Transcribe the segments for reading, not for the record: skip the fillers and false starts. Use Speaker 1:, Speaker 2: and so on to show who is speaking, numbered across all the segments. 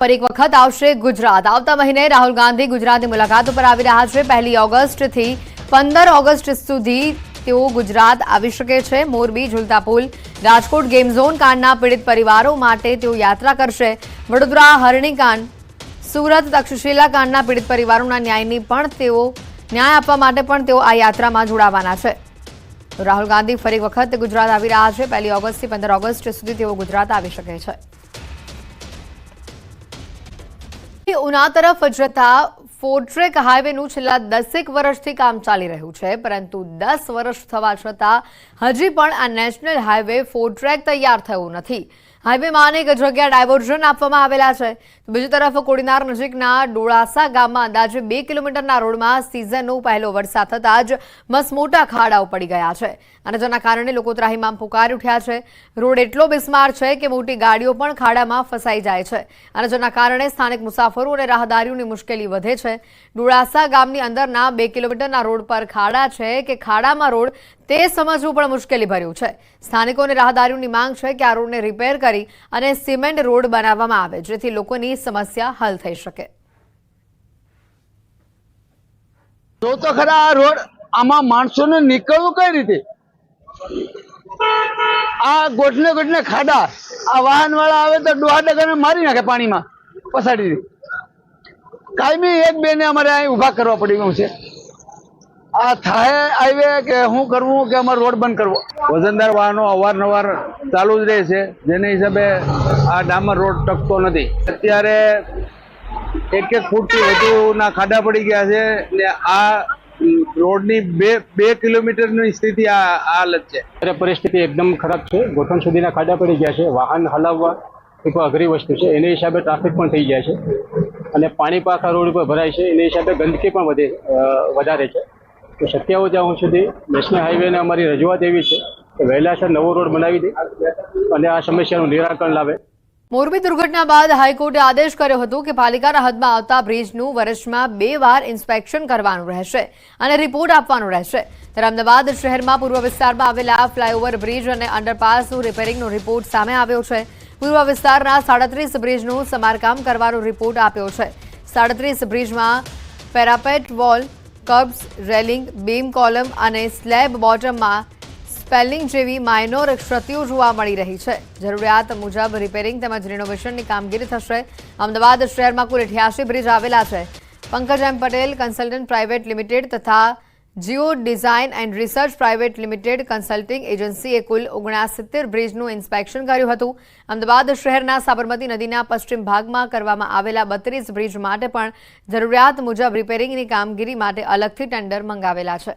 Speaker 1: पर एक वक्त आवशे गुजरात। आवता महीने राहुल गांधी गुजरात की मुलाकात पर આવી રહ્યા છે। 1 ऑगस्ट થી 15 ऑगस्ट સુધી તેઓ ગુજરાત આવી શકે છે। મોરબી, ઝુલતા પુલ, રાજકોટ ગેમ ઝોન કાંડના પીડિત પરિવારો માટે તેઓ યાત્રા કરશે। વડોદરા હરણીકાંડ, સુરત તક્ષશિલા કાંડના પીડિત પરિવારોના ન્યાયની પણ તેઓ ન્યાય આપવા માટે પણ તેઓ આ યાત્રામાં જોડાવાના છે। રાહુલ ગાંધી ફરી વખત ગુજરાત આવી રહ્યા છે। 1 ऑगस्ट થી 15 ऑगस्ट સુધી તેઓ ગુજરાત આવી શકે છે। ઉના તરફ જતા ફોરટ્રેક હાઈવેનું છેલ્લા 10 વર્ષથી કામ ચાલી રહ્યું છે, પરંતુ 10 વર્ષ થવા છતાં હજી પણ આ નેશનલ હાઈવે ફોરટ્રેક તૈયાર થયો નથી। હાઈવેમાં અનેક જગ્યા ડાયવર્ઝન આપવામાં આવેલા છે। બીજી તરફ કોડીનાર નજીકના ડોળાસા ગામમાં અંદાજે 2 કિલોમીટરના રોડમાં સિઝનનો પહેલો વરસાદ થતાં જ મસમોટા ખાડાઓ પડી ગયા છે, અને જેના કારણે લોકો ત્રાહિમામ પુકારી ઉઠ્યા છે। રોડ એટલો બિસ્માર છે કે મોટી ગાડીઓ પણ ખાડામાં ફસાઈ જાય છે, અને જેના કારણે સ્થાનિક મુસાફરો અને રાહદારીઓની મુશ્કેલી વધે છે। ડોળાસા ગામની અંદરના 2 કિલોમીટરના રોડ પર ખાડા છે કે ખાડામાં રોડ તે સમજવું પણ મુશ્કેલી ભર્યું છે। સ્થાનિકોને રાહદારીઓની માંગ છે કે આ રોડને રિપેર કરી અને સિમેન્ટ રોડ બનાવવામાં આવે, જેથી લોકોની સમસ્યા હલ થઈ શકે।
Speaker 2: જો તો ખરા આ રોડ આમાં માણસોને નીકળવું કઈ રીતે? આ ગોઠને ખાડા, આ વાહન વાળા આવે તો ડોહા ડગરને મારી નાખે પાણીમાં પસાડી દે। કાયમી એક બે ને અમારે અહીં ઉભા કરવા પડી ગયું છે। આ થાય હાઈવે કે શું કરવું કે અમારો રોડ બંધ કરવો? વજનદાર વાહનો અવારનવાર ચાલુ જ રહે છે, જેને હિસાબે આ ડામર રોડ ટકતો નથી। અત્યારે 1 ફૂટથી વધુના ખાડા પડી ગયા છે ને આ રોડની 2 કિલોમીટરની સ્થિતિ આ હાલત છે।
Speaker 3: અત્યારે પરિસ્થિતિ એકદમ ખરાબ છે। ગોઠણ સુધીના ખાડા પડી ગયા છે। વાહન હલાવવા એ પણ અઘરી વસ્તુ છે। એને હિસાબે ટ્રાફિક પણ થઈ જાય છે, અને પાણી પાકા રોડ ઉપર ભરાય છે। એને હિસાબે ગંદકી પણ વધારે છે। તો શક્ય હોય ત્યાં સુધી નેશનલ હાઈવેને અમારી રજૂઆત એવી છે કે વહેલાસર નવો રોડ બનાવી દે અને આ સમસ્યાનું નિરાકરણ લાવે।
Speaker 1: મોરબી દુર્ઘટના બાદ હાઈકોર્ટે આદેશ કર્યો હતો કે પાલિકાના હદમાં આવતા બ્રિજનું વર્ષમાં 2 વાર ઇન્સ્પેક્શન કરવાનું રહેશે અને રિપોર્ટ આપવાનો રહેશે। ત્યારે અમદાવાદ શહેરમાં પૂર્વ વિસ્તારમાં આવેલા ફ્લાયઓવર બ્રિજ અને અંડરપાસનું રિપેરિંગનો રિપોર્ટ સામે આવ્યો છે। પૂર્વ વિસ્તારના 37 બ્રિજનું સમારકામ કરવાનો રિપોર્ટ આપ્યો છે। 37 બ્રિજમાં parapet wall, kerbs, railing, beam column અને સ્લેબ બોટમમાં સ્પેલિંગ જેવી માઇનોર ક્ષતિઓ જોવા મળી રહી છે। જરૂરિયાત મુજબ રિપેરિંગ તેમજ રિનોવેશનની કામગીરી થશે। અમદાવાદ શહેરમાં કુલ 88 બ્રિજ આવેલા છે। પંકજ એમ પટેલ કન્સલ્ટન્ટ પ્રાઇવેટ લિમિટેડ તથા Jio design and research private limited consulting એજન્સીએ કુલ 69 બ્રિજનું ઇન્સ્પેક્શન કર્યું હતું। અમદાવાદ શહેરના સાબરમતી નદીના પશ્ચિમ ભાગમાં કરવામાં આવેલા 32 બ્રિજ માટે પણ જરૂરિયાત મુજબ રિપેરિંગની કામગીરી માટે અલગથી ટેન્ડર મંગાવેલા છે।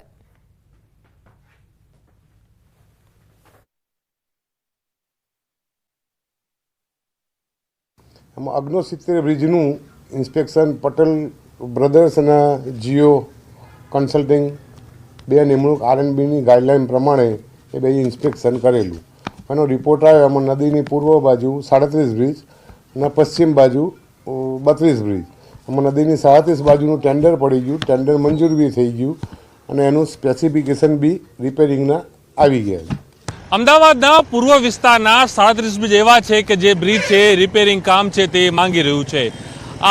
Speaker 4: આમાં 69 બ્રિજનું ઇન્સ્પેક્શન પટેલ બ્રધર્સ અને જીઓ કન્સલ્ટિંગ બે નિમણૂક આરએનબીની ગાઈડલાઇન પ્રમાણે એ બે ઇન્સ્પેક્શન કરેલું। એનો રિપોર્ટ આવ્યો। એમાં નદીની પૂર્વ બાજુ 37 બ્રિજ અને પશ્ચિમ બાજુ 32 બ્રિજ। એમાં નદીની 37 બાજુનું ટેન્ડર પડી ગયું, ટેન્ડર મંજૂર બી થઈ ગયું અને એનું સ્પેસિફિકેશન બી રિપેરિંગના આવી ગયા છે।
Speaker 5: અમદાવાદના પૂર્વ વિસ્તારના 37 બ્રિજ એવા છે કે જે બ્રિજ છે રિપેરિંગ કામ છે તે માંગી રહ્યું છે।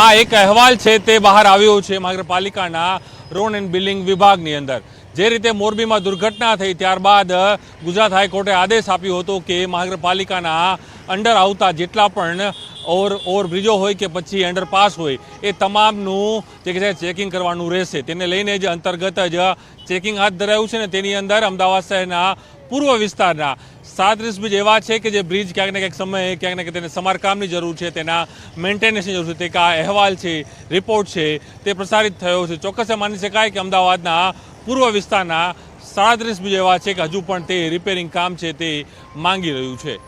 Speaker 5: આ એક અહેવાલ છે તે બહાર આવ્યો છે મહાનગરપાલિકાના રોડ એન્ડ બિલ્ડિંગ વિભાગની અંદર। જે રીતે મોરબીમાં દુર્ઘટના થઈ ત્યારબાદ ગુજરાત હાઈકોર્ટે આદેશ આપ્યો હતો કે મહાનગરપાલિકાના અંડર આવતા જેટલા પણ ઓવરબ્રિજો હોય કે પછી અંડરપાસ હોય એ તમામનું જે છે ચેકિંગ કરવાનું રહેશે। તેને લઈને જ અંતર્ગત જ ચેકિંગ હાથ ધરાયું છે ને તેની અંદર અમદાવાદ શહેરના પૂર્વ વિસ્તારના 37 બ્રિજ એવા છે કે જે બ્રિજ ક્યાંક ને ક્યાંક સમયે ક્યાંક ને ક્યાંક તેને સમારકામની જરૂર છે, તેના મેન્ટેનન્સની જરૂર છે। તે આ અહેવાલ છે, રિપોર્ટ છે તે પ્રસારિત થયો છે। ચોક્કસ માની શકાય કે અમદાવાદના પૂર્વ વિસ્તારના 37 બ્રિજ એવા છે કે હજુ પણ તે રિપેરિંગ કામ છે તે માંગી રહ્યું છે।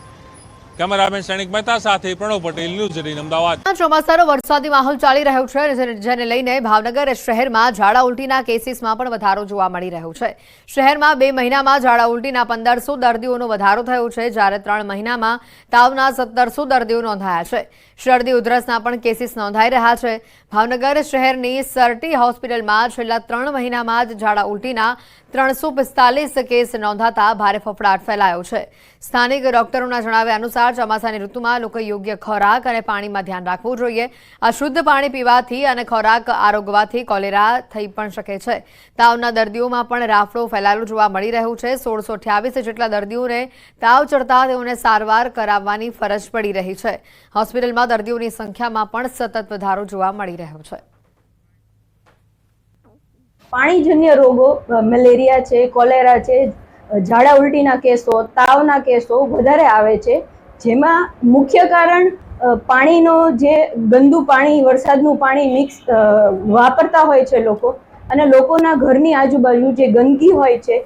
Speaker 5: કેમેરામેન સૈનિક મહેતા સાથે પ્રણવ પટેલ, ન્યૂઝ 18 અમદાવાદ।
Speaker 1: ચોમાસાનો વરસાદી માહોલ ચાલી રહ્યો છે, જેને લઈને ભાવનગર શહેરમાં ઝાડા ઉલટીના કેસીસમાં પણ વધારો જોવા મળી રહ્યો છે। શહેરમાં 2 મહિનામાં ઝાડા ઉલટીના 1500 દર્દીઓનો વધારો થયો છે, જ્યારે 3 મહિનામાં તાવના 1700 દર્દીઓ નોંધાયા છે। શરદી ઉધરસના પણ કેસીસ નોંધાઈ રહ્યા છે। ભાવનગર શહેરની સરટી હોસ્પિટલમાં છેલ્લા 3 મહિનામાં જ ઝાડા ઉલટીના 345 કેસ નોંધાતા ભારે ફફડાટ ફેલાયો છે। સ્થાનિક ડોક્ટરોના જણાવ્યા અનુસાર અનુસાર ચોમાસાની ઋતુમાં લોકો યોગ્ય ખોરાક અને પાણીમાં ધ્યાન રાખવું જોઈએ. અશુદ્ધ પાણી પીવાથી અને ખોરાક આરોગવાથી કોલેરા થઈ પણ શકે છે. તાવના દર્દીઓમાં પણ રાફડો ફેલાયેલો જોવા મળી રહ્યું છે. 1628 જેટલા દર્દીઓને તાવ ચડતા તેઓને સારવાર કરાવવાની ફરજ પડી રહી છે. હોસ્પિટલમાં દર્દીઓની સંખ્યામાં પણ સતત વધારો જોવા મળી રહ્યો છે.
Speaker 6: પાણીજન્ય રોગો મેલેરિયા છે, કોલેરા છે, ઝાડા ઉલટીના કેસો, તાવના કેસો વધારે આવે છે. જેમાં મુખ્ય કારણ પાણીનો જે ગંદુ પાણી, વરસાદનું પાણી મિક્સ વાપરતા હોય છે લોકો, અને લોકોના ઘરની આજુબાજુ જે ગંદકી હોય છે,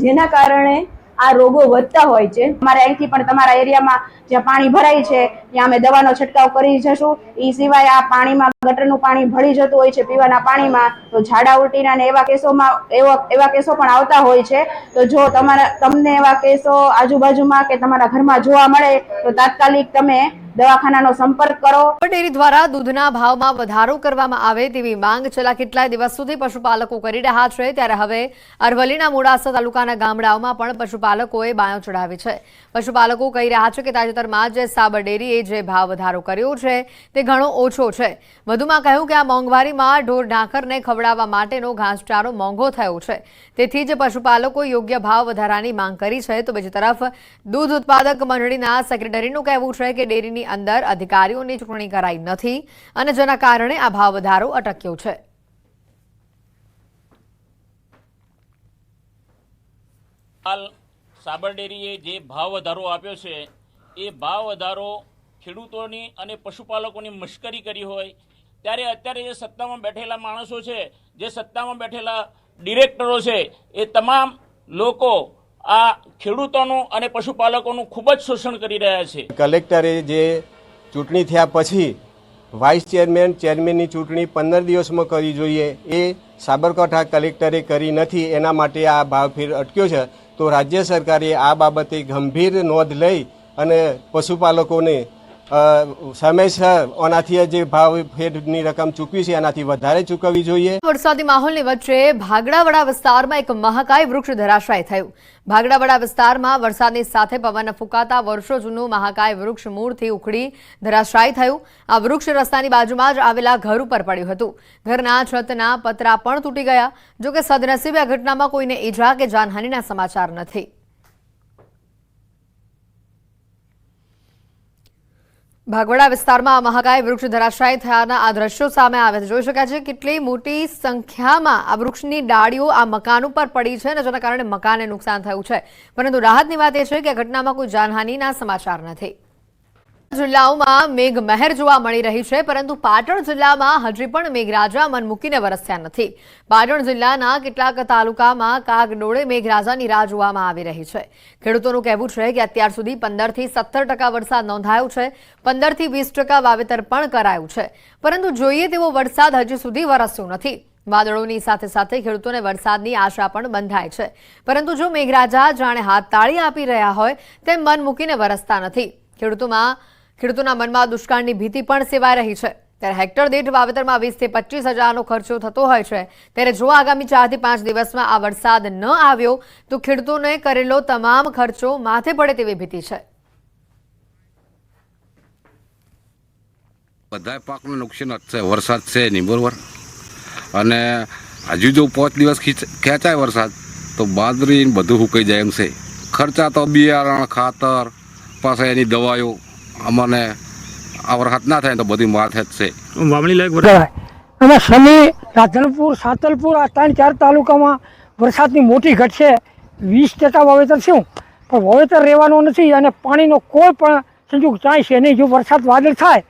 Speaker 6: જેના કારણે આ રોગો વધતા હોય છે.
Speaker 7: અમારે અહીંથી પણ તમારા એરિયામાં જ્યાં પાણી ભરાય છે ત્યાં અમે દવાનો છંટકાવ કરી જશું. એ સિવાય આ પાણીમાં ગટરનું પાણી ભળી જતું હોય છે પીવાના પાણીમાં, તો ઝાડા ઉલટીના ને એવા કેસો પણ આવતા હોય છે. તો જો તમને એવા કેસો આજુબાજુમાં કે તમારા ઘરમાં જોવા મળે તો તાત્કાલિક તમે દવાખાનાનો સંપર્ક કરો.
Speaker 1: ડેરી દ્વારા દૂધના ભાવમાં વધારો કરવામાં આવે તેવી માંગ છેલ્લા કેટલાય દિવસ સુધી પશુપાલકો કરી રહ્યા છે. ત્યારે હવે અરવલ્લીના મોડાસા તાલુકાના ગામડાઓમાં પણ પશુપાલકોએ બાયો ચડાવી છે. પશુપાલકો કહી રહ્યા છે કે તાજેતરમાં જ સાબર ડેરીએ જે ભાવ વધારો કર્યો છે તે ઘણો ઓછો છે. વધુમાં કહ્યું કે આ મોંઘવારીમાં ઢોર ઢાંખરને ખવડાવવા માટેનો ઘાસચારો મોંઘો થયો છે. તેથી જ પશુપાલકો યોગ્ય ભાવ વધારાની માંગ કરી છે. તો બીજી તરફ દૂધ ઉત્પાદક મંડળીના સેક્રેટરીનું કહેવું છે કે ડેરીની અંદર અધિકારીઓની ચૂંટણી કરાઈ નથી અને જેના કારણે આ ભાવ વધારો અટક્યો છે.
Speaker 8: હાલ સાબર ડેરીએ જે ભાવ વધારો આપ્યો છે એ ભાવ વધારો ખેડૂતોની અને પશુપાલકોની મશ્કરી કરી હોય ત્યારે અત્યારે જે સત્તામાં બેઠેલા માણસો છે, જે સત્તામાં બેઠેલા ડિરેક્ટરો છે, એ તમામ લોકો આ ખેડૂતોનું અને પશુપાલકોનું ખૂબ જ શોષણ કરી રહ્યા છે.
Speaker 9: કલેક્ટરે જે ચૂંટણી થયા પછી વાઇસ ચેરમેન, ચેરમેનની ચૂંટણી 15 દિવસમાં કરવી જોઈએ, એ સાબરકાંઠા કલેક્ટરે કરી નથી. એના માટે આ ભાવફેર અટક્યો છે. તો રાજ્ય સરકારે આ બાબતે ગંભીર નોંધ લઈ અને પશુપાલકોને સમયસર આનાથી જે ભાવફેરની રકમ ચૂકવી છે એનાથી વધારે ચૂકવવી જોઈએ.
Speaker 1: વરસાદી માહોલની વચ્ચે ભાગડાવડા વિસ્તારમાં એક મહાકાય વૃક્ષ ધરાશાય થયું. ભાગડાવડા વિસ્તારમાં વરસાદની સાથે પવન ફૂંકાતા વર્ષો જૂનું મહાકાય વૃક્ષ મૂળથી ઉખડી ધરાશાય થયું. આ વૃક્ષ રસ્તાની બાજુમાં જ આવેલા ઘર ઉપર પડ્યું હતું. ઘરના છતના પતરા પણ તૂટી ગયા. જોકે સદનસીબે આ ઘટનામાં કોઈને ઈજા કે જાનહાનિના સમાચાર નથી. ભાગવડા વિસ્તારમાં મહાકાય વૃક્ષ ધરાશાયી થયાના આ દ્રશ્યો સામે આવે છે. જોઈ શકાય છે કેટલી મોટી સંખ્યામાં આ વૃક્ષની ડાળીઓ આ મકાન ઉપર પડી છે અને જેના કારણે મકાનને નુકસાન થયું છે. પરંતુ રાહતની વાત એ છે કે આ ઘટનામાં કોઈ જાનહાનિના સમાચાર નથી. જિલ્લાઓમાં મેઘમહેર જોવા મળી રહી છે, પરંતુ પાટણ જિલ્લામાં હજી પણ મેઘરાજા મન મૂકીને વરસ્યા નથી. પાટણ જિલ્લાના કેટલાક તાલુકામાં કાગડોળે મેઘરાજાની રાહ જોવામાં આવી રહી છે. ખેડૂતોનું કહેવું છે કે અત્યાર સુધી 15 થી 17% વરસાદ નોંધાયો છે. 15 થી 20% વાવેતર પણ કરાયું છે, પરંતુ જોઈએ તેવો વરસાદ હજી સુધી વરસ્યો નથી. વાદળોની સાથે સાથે ખેડૂતોને વરસાદની આશા પણ બંધાય છે, પરંતુ જો મેઘરાજા જાણે હાથ તાળી આપી રહ્યા હોય તેમ મન મૂકીને વરસતા નથી. ખેડૂતોના મનમાં દુષ્કાળની ભીતિ પણ સેવાઈ રહી છે. ત્યારે હેક્ટર દીઠ વાવેતરમાં 20 થી 25 હજારનો ખર્ચો થતો હોય છે. ત્યારે જો આગામી 4 થી 5 દિવસમાં આ વરસાદ ન આવ્યો તો ખેડૂતોને કરેલો તમામ ખર્ચો માથે પડે તેવી ભીતિ છે.
Speaker 10: બધા પાકને નુકસાન છે. વરસાદ છે નહીં, બરોબર, અને હજુ જો 5 દિવસ ખેંચાય વરસાદ તો બાજરી બધું સુકાઈ જાય એમ છે. ખર્ચા તો બિયારણ, ખાતર, પાછા એની દવાઓ, અમને આ વરસાદ ના થાય તો બધી માથે જ છે.
Speaker 11: વાવણી લાયક વરસાદ અમે શનિ, રાધનપુર, સાતલપુર આ 3-4 તાલુકામાં વરસાદની મોટી ઘટ છે. 20% વાવેતર થયું, પણ વાવેતર રહેવાનો નથી અને પાણીનો કોઈ પણ સંજોગ ચાય છે નહીં. જો વરસાદ વાદળ થાય,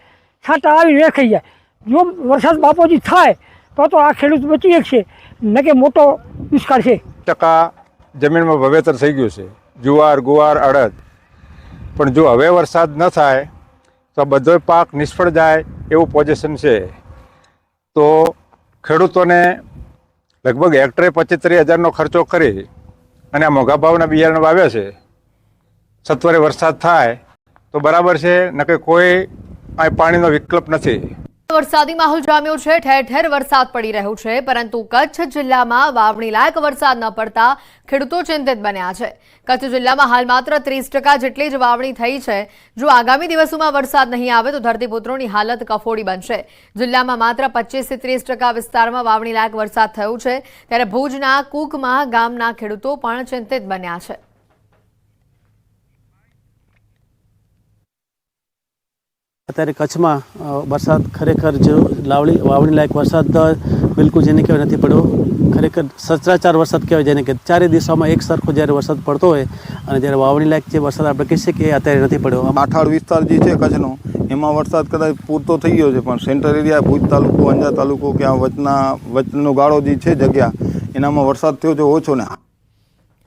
Speaker 11: છાંટા આવી વેખાઈ જાય. જો વરસાદ બાપોજી થાય તો આ ખેડૂત બચી શકશે, ન કે મોટો દુષ્કાળ છે.
Speaker 12: 10% જમીનમાં વાવેતર થઈ ગયું છે, જુવાર, ગુવાર, અડદ. પણ જો હવે વરસાદ ન થાય તો બધો પાક નિષ્ફળ જાય એવું પોઝિશન છે. તો ખેડૂતોને લગભગ હેક્ટરે 75,000નો ખર્ચો કરી અને આ મોંઘા ભાવના બિયારણ વાવ્યા છે. સત્વરે વરસાદ થાય તો બરાબર છે, ન કે કોઈ પાણીનો વિકલ્પ નથી.
Speaker 1: વરસાદી માહોલ જામ્યો છે। ઠેર ઠેર વરસાદ પડી રહ્યો છે, પરંતુ કચ્છ જિલ્લામાં વાવણી લાયક વરસાદ ન પડતા ખેડૂતો ચિંતિત બન્યા છે। કચ્છ જિલ્લામાં હાલ માત્ર 30% જેટલી જ વાવણી થઈ છે। જો આગામી દિવસોમાં વરસાદ નહીં આવે તો ધરતીપુત્રોની હાલત કફોડી બનશે। જિલ્લામાં માત્ર 25 થી 30% વિસ્તારમાં વાવણી લાયક વરસાદ થયો છે, ત્યારે ભુજના કુકમાં ગામના ખેડૂતો પણ ચિંતિત બન્યા છે।
Speaker 13: અત્યારે કચ્છમાં વરસાદ ખરેખર જો વાવણી લાયક વરસાદ બિલકુલ જેને કહેવાય નથી પડ્યો। ખરેખર સચરાચર વરસાદ કહેવાય, જેને કે ચારે દિશામાં એક સરખો જ્યારે વરસાદ પડતો હોય અને જ્યારે વાવણી લાયક જે વરસાદ આપણે કહી શકીએ અત્યારે નથી પડ્યો।
Speaker 14: માઠાળ વિસ્તાર જે છે કચ્છનો, એમાં વરસાદ કદાચ પૂરતો થઈ ગયો છે, પણ સેન્ટર એરિયા ભુજ તાલુકો, અંજાર તાલુકો કે વચનો ગાળો જે છે જગ્યા, એનામાં વરસાદ થયો છે ઓછો ને।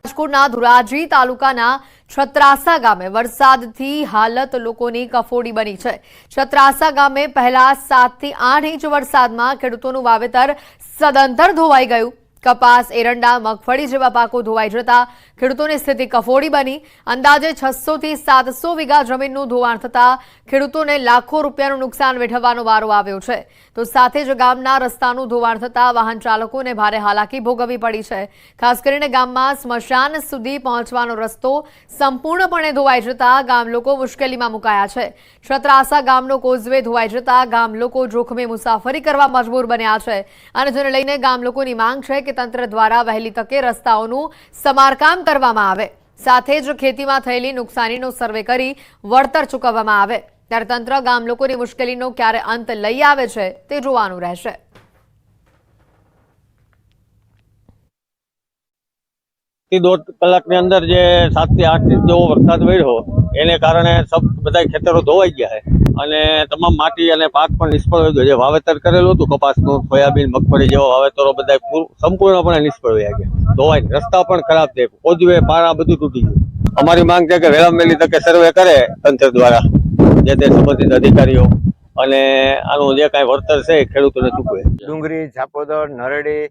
Speaker 1: રાજકોટના ધોરાજી તાલુકાના છત્રાસા ગામે વરસાદથી હાલત લોકોની કફોડી બની છે। છત્રાસા ગામે પહેલા 7 થી 8 ઇંચ વરસાદમાં ખેડૂતોનું વાવેતર સદંતર ધોવાઈ ગયું। કપાસ, એરંડા, મગફળી જેવા પાકો ધોવાઈ જતા ખેડૂતોની સ્થિતિ કફોડી બની। અંદાજે 600 થી 700 વીઘા જમીનનું ધોવાણ થતા ખેડૂતોને લાખો રૂપિયાનું નુકસાન વેઠવવાનો વારો આવ્યો છે। તો સાથે જ ગામના રસ્તાનું ધોવાણ થતા વાહન ચાલકોને ભારે હાલાકી ભોગવવી પડી છે। ખાસ કરીને ગામમાં સ્મશાન સુધી પહોંચવાનો રસ્તો સંપૂર્ણપણે ધોવાઈ જતા ગામ લોકો મુશ્કેલીમાં મુકાયા છે। છત્રાસા ગામનો કોઝવે ધોવાઈ જતા ગામ લોકો જોખમે મુસાફરી કરવા મજબૂર બન્યા છે, અને જેને લઈને ગામ લોકોની માંગ છે કે તંત્ર દ્વારા વહેલી તકે રસ્તાઓનું સમારકામ કરવામાં આવે, સાથે જ ખેતીમાં થયેલી નુકસાનીનો સર્વે કરી વળતર ચૂકવવામાં આવે। ત્યારે તંત્ર ગામ લોકોની મુશ્કેલીનો ક્યારે અંત લઈ આવે છે તે જોવાનું રહેશે।
Speaker 15: દોઢ કલાકની અંદર જે 7 થી 8 ઇંચ જેવો વરસાદ પડ્યો, એને કારણે બધા ખેતરો ધોવાઈ ગયા છે અને તમામ માટી અને પાક પણ નિષ્ફળ ગયો। જે વાવેતર કરેલું હતું કપાસનું, સોયાબીન, મગફળી જેવા વાવેતરો બધા સંપૂર્ણપણે નિષ્ફળ ગયા, ધોવાઈ, રસ્તા પણ ખરાબ છે, કોઝવે, પારા બધું તૂટી ગયું। અમારી માંગ છે કે વહેલામાં વહેલી તકે સર્વે કરે તંત્ર દ્વારા, જે તે સંબંધિત અધિકારીઓ, અને આનું જે કાંઈ વળતર છે એ ખેડૂતોને ચૂકવે।
Speaker 9: ડુંગરી, ઝાપોદર, નરડી,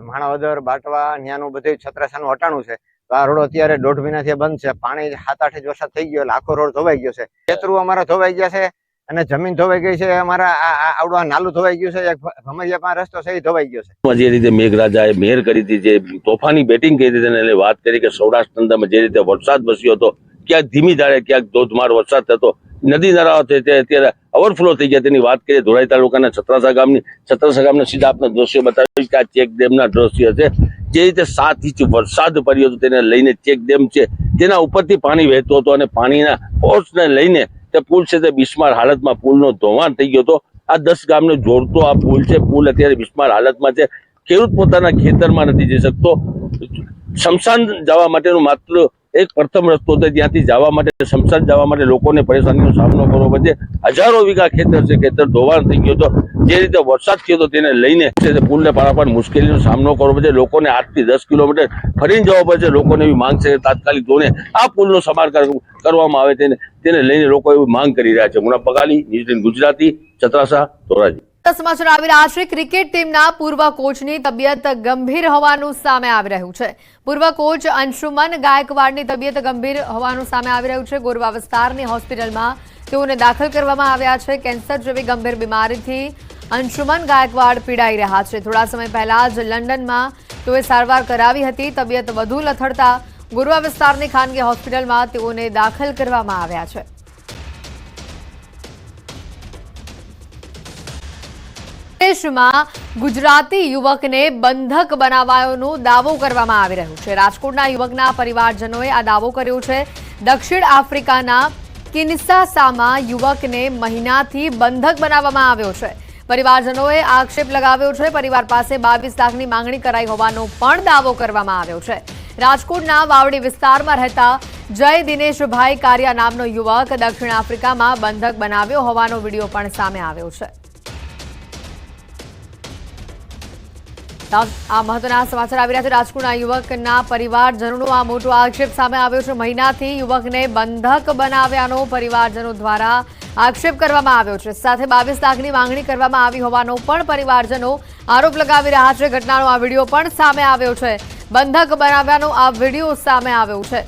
Speaker 9: માણાવદર, બાટવા, ત્યાંનું બધું છત્રાસાનું હટાણું છે। તો આ રોડ અત્યારે 1.5 મહિનાથી બંધ છે। પાણી 7-8 ઇંચ વરસાદ થઈ ગયો, આખો રોડ ધોવાઈ ગયો છે। ખેતરું અમારા ધોવાઈ ગયા છે અને જમીન ધોવાઈ ગઈ છે। અમારા આવડું નાલું ધોવાઈ ગયું છે, ભમરિયા રસ્તો છે એ ધોવાઈ ગયો છે।
Speaker 16: જે રીતે મેઘરાજાએ મહેર કરી હતી, જે તોફાની બેટિંગ કરી હતી, એને વાત કરી કે સૌરાષ્ટ્ર અંદરમાં જે રીતે વરસાદ વરસ્યો હતો, ક્યાંક ધીમી ધારે ક્યાંક ધોધમાર વરસાદ થતો, નદી નાળાઓ અત્યારે ઓવરફ્લો થઈ ગયા, તેની વાત કરીએ ધોરાઈ તાલુકાના છત્રાસા ગામના સીધા આપણે દ્રશ્યો બતાવ્યું કે આ ચેકડેમના દ્રશ્ય છે। જે રીતે 7 ઇંચ વરસાદ પડ્યો હતો તેને લઈને ચેકડેમ છે તેના ઉપરથી પાણી વહેતું હતું, અને પાણીના ફોર્સને લઈને તે પુલ છે તે બિસ્માર હાલતમાં, પુલનો ધોવાણ થઈ ગયો હતો। આ 10 ગામને જોડતો આ પુલ છે, પુલ અત્યારે બિસ્માર હાલતમાં છે। ખેડૂત પોતાના ખેતરમાં નથી જઈ શકતો। શમશાન જવા માટેનું માત્ર એક પ્રથમ રસ્તો હતો, ત્યાંથી જવા માટે, શમશાન જવા માટે લોકોને પરેશાનીનો સામનો કરવો પડે। હજારો વીઘા ખેતર છે, ખેતર ધોવાણ થઈ ગયો હતો। જે રીતે વરસાદ થયો હતો તેને લઈને પુલને પારાપાર મુશ્કેલીનો સામનો કરવો પડે। લોકોને 8 થી 10 કિલોમીટર ફરીને જવા પડશે। લોકોને એવી માંગ છે કે તાત્કાલિક ધોરણે આ પુલનો સમારકામ કરવામાં આવે, તેને લઈને લોકો એવી માંગ કરી રહ્યા છે। મુના પગાલી, ન્યૂઝ ગુજરાતી, છત્રાસા, ધોરાજી।
Speaker 1: સમાચાર આવી રહ્યા છે। ક્રિકેટ ટીમના પૂર્વ કોચની તબિયત ગંભીર હોવાનું સામે આવી રહ્યું છે। પૂર્વ કોચ અંશુમન ગાયકવાડની તબિયત ગંભીર હોવાનું સામે આવી રહ્યું છે। ગોરવા વિસ્તારની હોસ્પિટલમાં તેઓને દાખલ કરવામાં આવ્યા છે। કેન્સર જેવી ગંભીર બીમારીથી અંશુમન ગાયકવાડ પીડાઈ રહ્યા છે। થોડા સમય પહેલા જ લંડનમાં તેઓએ સારવાર કરાવી હતી। તબિયત વધુ લથડતા ગોરવા વિસ્તારની ખાનગી હોસ્પિટલમાં તેઓને દાખલ કરવામાં આવ્યા છે। દેશમાં ગુજરાતી યુવકને બંધક બનાવાયોનો દાવો કરવામાં આવી રહ્યો છે। રાજકોટના યુવકના પરિવારજનોએ આ દાવો કર્યો છે। દક્ષિણ આફ્રિકાના કિન્સાસામાં યુવકને મહિનાથી બંધક બનાવવામાં આવ્યો છે। પરિવારજનોએ આક્ષેપ લગાવ્યો છે। પરિવાર પાસે 22 લાખની માંગણી કરાઈ હોવાનો પણ દાવો કરવામાં આવ્યો છે। રાજકોટના વાવડી વિસ્તારમાં રહેતા જય દિનેશભાઈ કારિયા નામનો યુવક દક્ષિણ આફ્રિકામાં બંધક બનાવ્યો હોવાનો વિડીયો પણ સામે આવ્યો છે। આ મહત્વના સમાચાર આવી રહ્યા છે। રાજકોટના યુવકના પરિવારજનોનો આ મોટો આક્ષેપ સામે આવ્યો છે। મહિનાથી યુવકને બંધક બનાવ્યાનો પરિવારજનો દ્વારા આક્ષેપ કરવામાં આવ્યો છે। સાથે 22 લાખની માંગણી કરવામાં આવી હોવાનો પણ પરિવારજનો આરોપ લગાવી રહ્યા છે। ઘટનાનો આ વિડીયો પણ સામે આવ્યો છે। બંધક બનાવ્યાનો આ વિડીયો સામે આવ્યો છે।